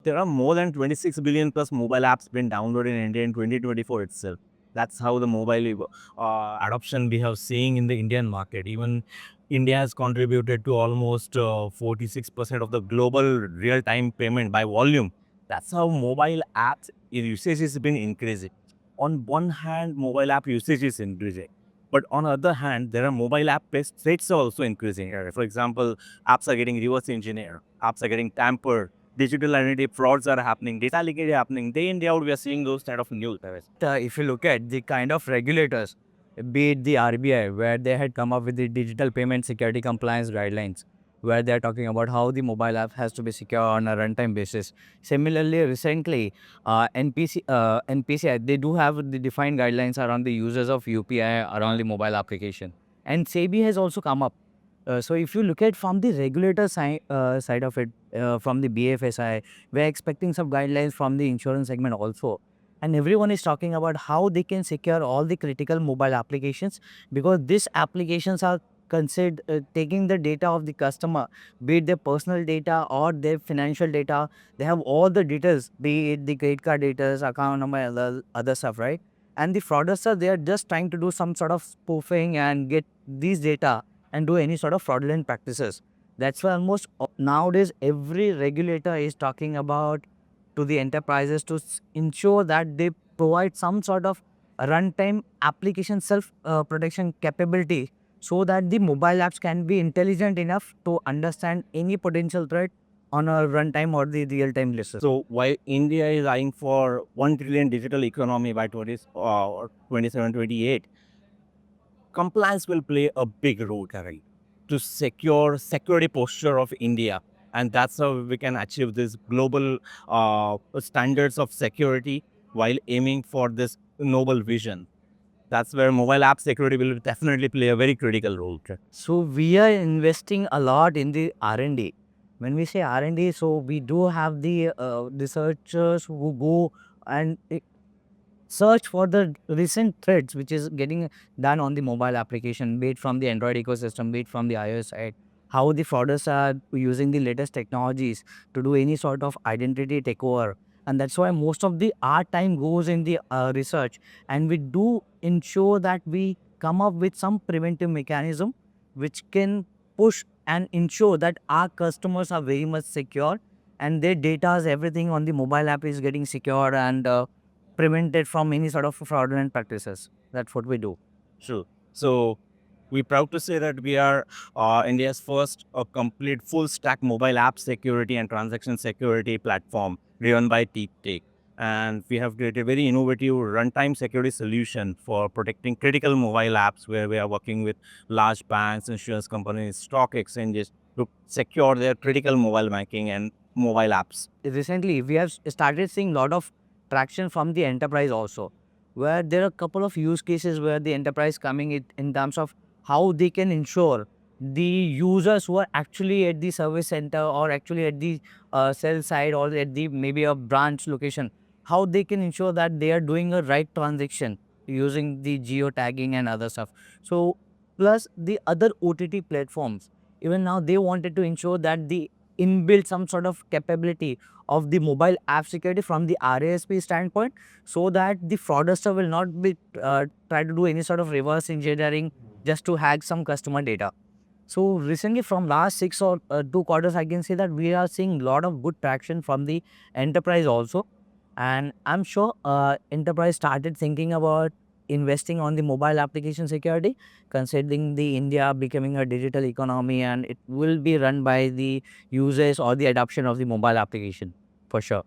There are more than 26 billion plus mobile apps been downloaded in India in 2024 itself. That's how the mobile adoption we have seeing in the Indian market. Even India has contributed to almost 46% of the global real-time payment by volume. That's how mobile apps usage has been increasing. On one hand, mobile app usage is increasing. But on the other hand, there are mobile app threats are also increasing. For example, apps are getting reverse engineered, apps are getting tampered, digital identity frauds are happening, data leakage happening. Day in, day out, we are seeing those kind of news. If you look at the kind of regulators, be it the RBI, where they had come up with the digital payment security compliance guidelines, where they're talking about how the mobile app has to be secure on a runtime basis. Similarly, recently, NPCI, they do have the defined guidelines around the users of UPI around the mobile application. And SEBI has also come up. So if you look at from the regulator side of it, from the BFSI, we're expecting some guidelines from the insurance segment also. And everyone is talking about how they can secure all the critical mobile applications, because these applications are considered taking the data of the customer, be it their personal data or their financial data. They have all the details, be it the credit card details, account number, other stuff, right? And the fraudsters, they are just trying to do some sort of spoofing and get these data and do any sort of fraudulent practices. That's why almost nowadays every regulator is talking about to the enterprises to ensure that they provide some sort of runtime application self protection capability, so that the mobile apps can be intelligent enough to understand any potential threat on a runtime or the real time basis. So while India is eyeing for 1 trillion digital economy by 27, 28, compliance will play a big role, Kari, to secure security posture of India. And that's how we can achieve this global standards of security while aiming for this noble vision. That's where mobile app security will definitely play a very critical role. So we are investing a lot in the R&D. When we say R&D, so we do have the researchers who go and search for the recent threads which is getting done on the mobile application, be it from the Android ecosystem, be it from the iOS side, how the fraudsters are using the latest technologies to do any sort of identity takeover. And that's why most of the our time goes in the research, and we do ensure that we come up with some preventive mechanism which can push and ensure that our customers are very much secure, and their data, everything on the mobile app is getting secure and prevented from any sort of fraudulent practices. That's what we do. Sure. So we're proud to say that we are India's first complete full stack mobile app security and transaction security platform driven by Deep Tech. And we have created a very innovative runtime security solution for protecting critical mobile apps, where we are working with large banks, insurance companies, stock exchanges to secure their critical mobile banking and mobile apps. Recently, we have started seeing a lot of traction from the enterprise also, where there are a couple of use cases where the enterprise coming in terms of how they can ensure the users who are actually at the service center or actually at the sell side or at the maybe a branch location, how they can ensure that they are doing a right transaction using the geo tagging and other stuff. So plus the other OTT platforms, even now they wanted to ensure that the inbuilt some sort of capability of the mobile app security from the RASP standpoint, so that the fraudster will not be try to do any sort of reverse engineering just to hack some customer data. So recently, from last 6 or 2 quarters, I can say that we are seeing a lot of good traction from the enterprise also, and I'm sure enterprise started thinking about investing on the mobile application security, considering the India becoming a digital economy, and it will be run by the users or the adoption of the mobile application for sure.